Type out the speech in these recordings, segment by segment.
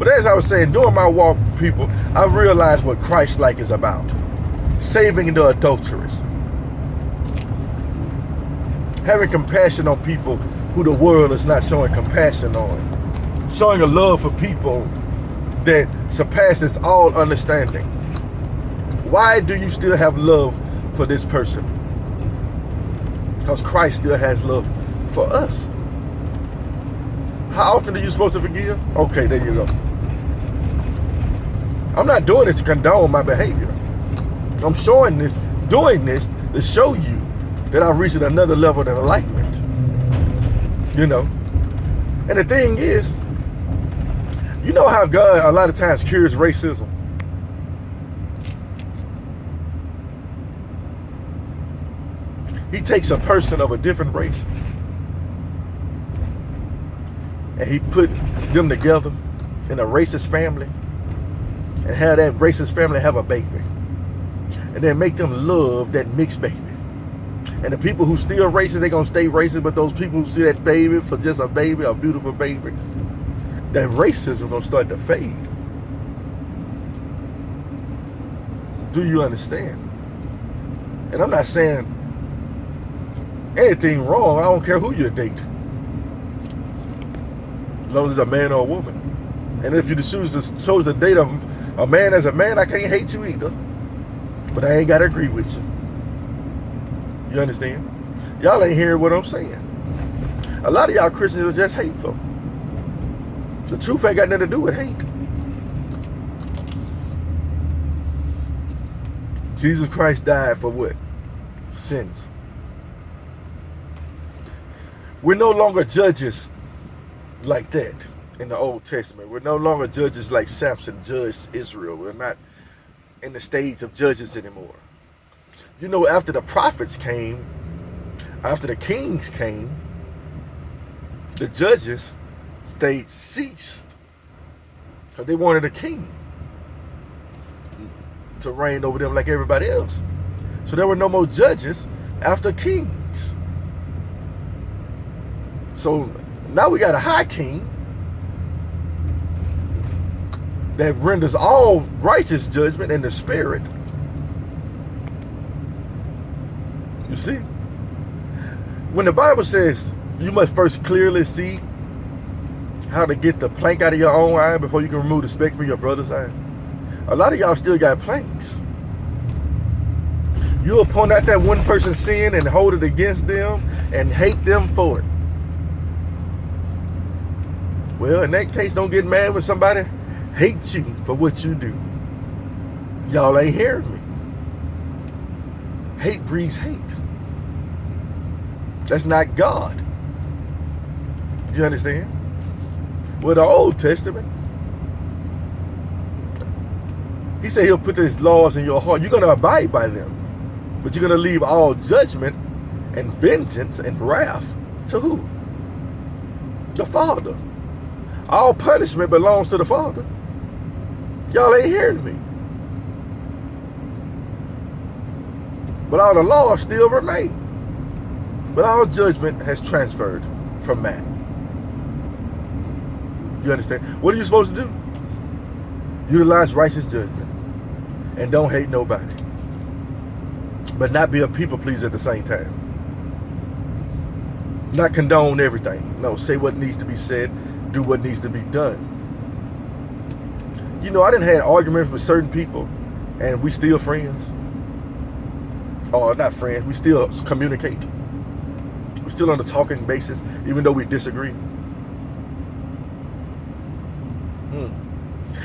But as I was saying, during my walk with people, I realized what Christ-like is about. Saving the adulteress. Having compassion on people who the world is not showing compassion on. Showing a love for people that surpasses all understanding. Why do you still have love for this person? Because Christ still has love for us. How often are you supposed to forgive? Okay, there you go. I'm not doing this to condone my behavior. I'm showing this, doing this to show you that I've reached another level of enlightenment. You know? And the thing is, you know how God a lot of times cures racism? He takes a person of a different race and he put them together in a racist family and have that racist family have a baby. And then make them love that mixed baby. And the people who still racist, they're going to stay racist, but those people who see that baby for just a baby, a beautiful baby, that racism going to start to fade. Do you understand? And I'm not saying anything wrong. I don't care who you date. As long as it's a man or a woman. And if you choose to date a man as a man, I can't hate you either. But I ain't got to agree with you. You understand? Y'all ain't hearing what I'm saying. A lot of y'all Christians are just hateful. The truth ain't got nothing to do with hate. Jesus Christ died for what? Sins. We're no longer judges like that in the Old Testament. We're no longer judges like Samson judged Israel. We're not in the stage of judges anymore. You know, after the prophets came, after the kings came, the judges ceased because they wanted a king to reign over them like everybody else. So there were no more judges after kings. So now we got a high king that renders all righteous judgment in the spirit. You see? When the Bible says you must first clearly see how to get the plank out of your own eye before you can remove the speck from your brother's eye, a lot of y'all still got planks. You'll point out that one person's sin and hold it against them and hate them for it. Well, in that case, don't get mad when somebody hates you for what you do. Y'all ain't hearing me. Hate breeds hate. That's not God. Do you understand? Well, the Old Testament, he said he'll put his laws in your heart. You're going to abide by them. But you're going to leave all judgment and vengeance and wrath to who? The Father. All punishment belongs to the Father. Y'all ain't hearing me. But all the laws still remain. But all judgment has transferred from man. You understand? What are you supposed to do? Utilize righteous judgment. And don't hate nobody. But not be a people pleaser at the same time. Not condone everything. No, say what needs to be said. Do what needs to be done. You know, I done had arguments with certain people and we still friends. Or not friends, we still communicate. We're still on the talking basis, even though we disagree.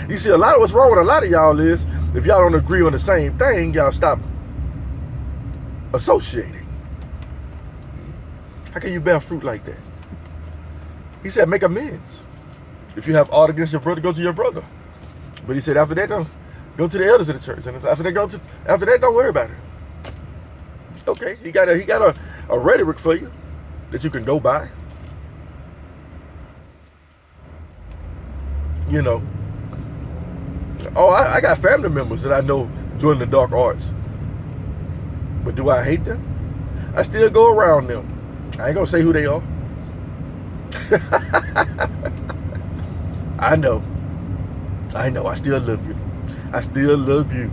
You see, a lot of what's wrong with a lot of y'all is, if y'all don't agree on the same thing, y'all stop associating. How can you bear fruit like that? He said, make amends. If you have aught against your brother, go to your brother. But he said, after that, go to the elders of the church. And after that, don't worry about it. Okay, he got a rhetoric for you that you can go by. You know. Oh, I got family members that I know join the dark arts. But do I hate them? I still go around them. I ain't gonna say who they are. I know. I know, I still love you. I still love you.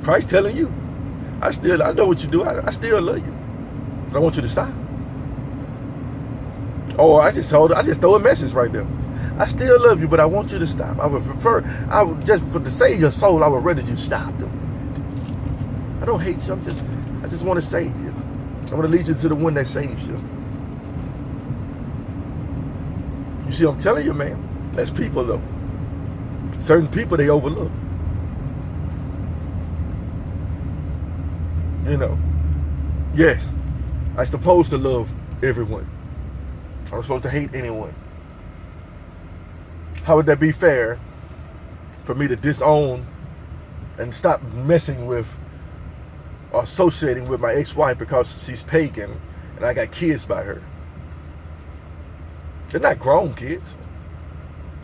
Christ telling you, I know what you do. I still love you. But I want you to stop. Oh, I just throw a message right there. I still love you, but I want you to stop. I would just, for the sake of your soul, I would rather you stop doing it. I don't hate you. I just want to save you. I want to lead you to the one that saves you. You see, I'm telling you, man, that's people though. Certain people they overlook. You know, yes, I'm supposed to love everyone. I'm supposed to hate anyone. How would that be fair for me to disown and stop messing with or associating with my ex-wife because she's pagan and I got kids by her? They're not grown kids.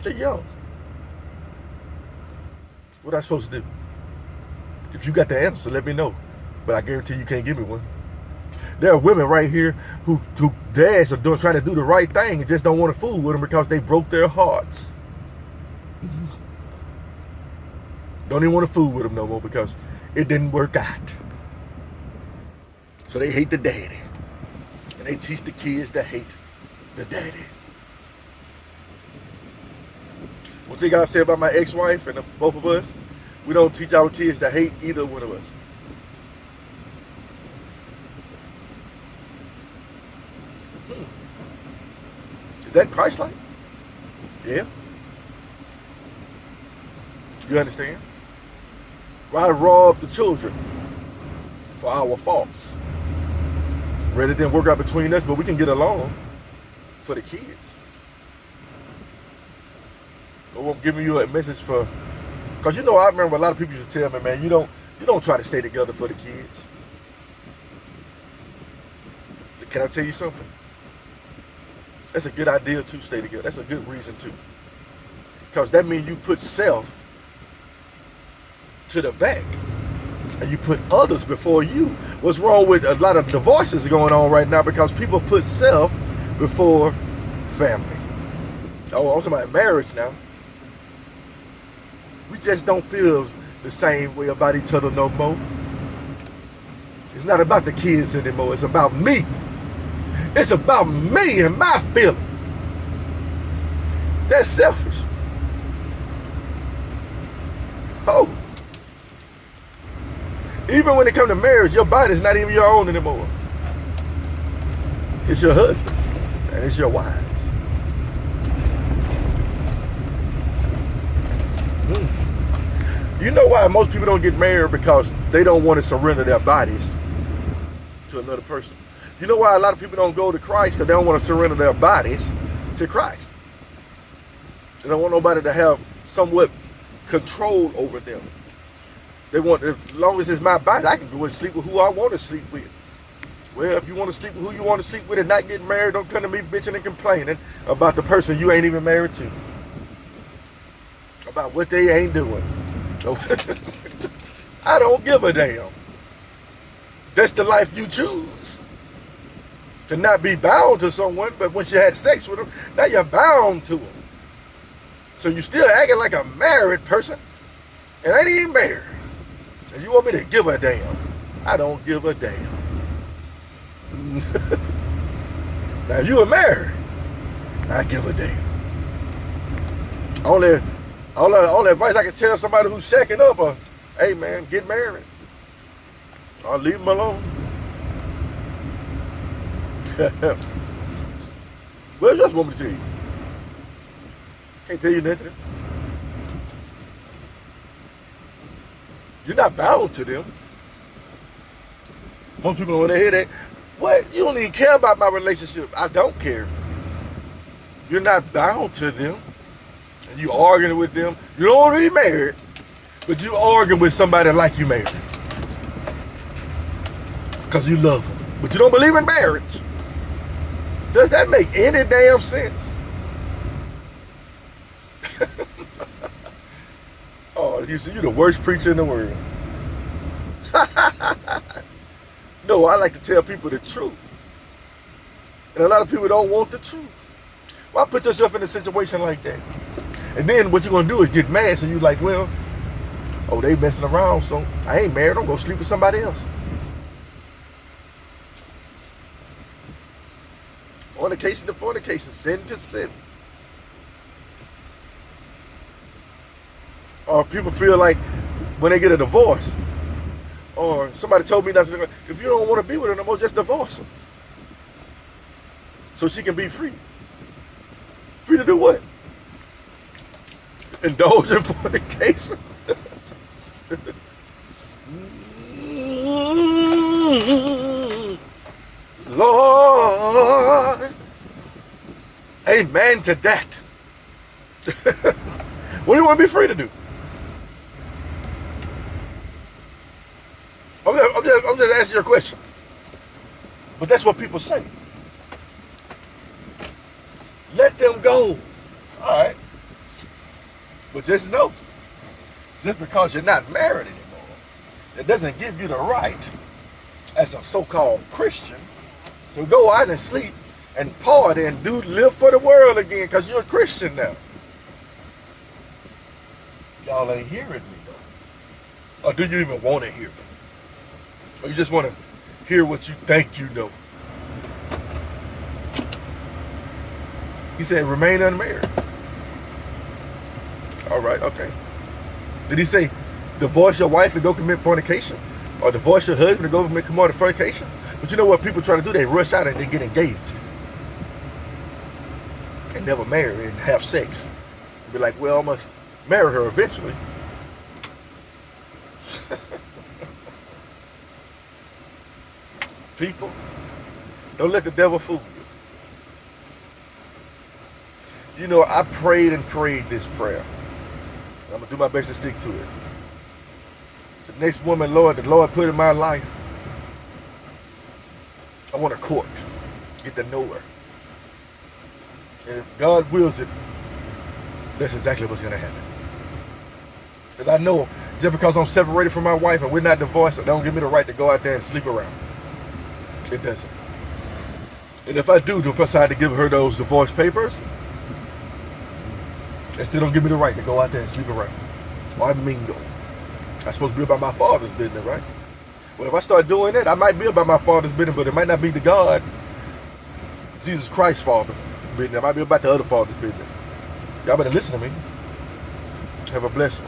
They're young. What am I supposed to do? If you got the answer, let me know. But I guarantee you can't give me one. There are women right here who dads are trying to do the right thing and just don't want to fool with them because they broke their hearts. Don't even want to fool with them no more because it didn't work out. So they hate the daddy. And they teach the kids that hate the daddy. One thing I say about my ex-wife and both of us, we don't teach our kids to hate either one of us. Is that Christ-like? Yeah. You understand? Why rob the children for our faults? Rather than work out between us, but we can get along for the kids. But I'm giving you a message for, because you know, I remember a lot of people used to tell me, man, you don't try to stay together for the kids. Can I tell you something? That's a good idea to stay together. That's a good reason to. Because that means you put self to the back. And you put others before you. What's wrong with a lot of divorces going on right now? Because people put self before family. Oh, I'm talking about marriage now. We just don't feel the same way about each other no more. It's not about the kids anymore. It's about me. It's about me and my feeling. That's selfish. Oh. Even when it comes to marriage, your body's not even your own anymore. It's your husband's and it's your wife's. You know why most people don't get married? Because they don't want to surrender their bodies to another person. You know why a lot of people don't go to Christ? Because they don't want to surrender their bodies to Christ. They don't want nobody to have somewhat control over them. They want, as long as it's my body, I can go and sleep with who I want to sleep with. Well, if you want to sleep with who you want to sleep with and not get married, don't come to me bitching and complaining about the person you ain't even married to. About what they ain't doing. I don't give a damn. That's the life you choose. To not be bound to someone, but once you had sex with them, now you're bound to them. So you still acting like a married person, and ain't even married. And you want me to give a damn? I don't give a damn. Now you are married, I give a damn. Only advice I can tell somebody who's shacking up, hey man, get married. I'll leave them alone. What else you want me to tell you? Can't tell you nothing. You're not bound to them. Most people when they hear that, what? You don't even care about my relationship. I don't care. You're not bound to them. And you arguing with them. You don't want to be married, but you arguing with somebody like you married. Because you love them. But you don't believe in marriage. Does that make any damn sense? Oh, you see, you're the worst preacher in the world. No, I like to tell people the truth. And a lot of people don't want the truth. Why put yourself in a situation like that? And then what you're going to do is get mad. So you're like, well, oh, they messing around, so I ain't married. I'm going to sleep with somebody else. Fornication to fornication, sin to sin. Or people feel like when they get a divorce, or somebody told me that if you don't want to be with her no more, just divorce her. So she can be free. Free to do what? Indulge in fornication. Lord, amen to that. What do you want to be free to do? I'm just asking you a question. But that's what people say. Let them go. All right. But just know, just because you're not married anymore, it doesn't give you the right, as a so-called Christian, to go out and sleep and party and live for the world again because you're a Christian now. Y'all ain't hearing me though. Or do you even want to hear me? Or you just want to hear what you think you know? He said, remain unmarried. All right, okay. Did he say, divorce your wife and go commit fornication? Or divorce your husband and go commit fornication? But you know what people try to do? They rush out and they get engaged. And never marry and have sex. And be like, well, I'm going to marry her eventually. People, don't let the devil fool you. You know, I prayed and prayed this prayer. I'm going to do my best to stick to it. The next woman, Lord, the Lord put in my life, I want to court, get to know her. And if God wills it, that's exactly what's going to happen. Because I know, just because I'm separated from my wife and we're not divorced, it don't give me the right to go out there and sleep around. It doesn't. And if I do decide to give her those divorce papers, it still don't give me the right to go out there and sleep around. Or mingle. I'm supposed to be about my father's business, right? Well, if I start doing that, I might be about my father's business, but it might not be the God, Jesus Christ's father business. It might be about the other father's business. Y'all better listen to me. Have a blessing.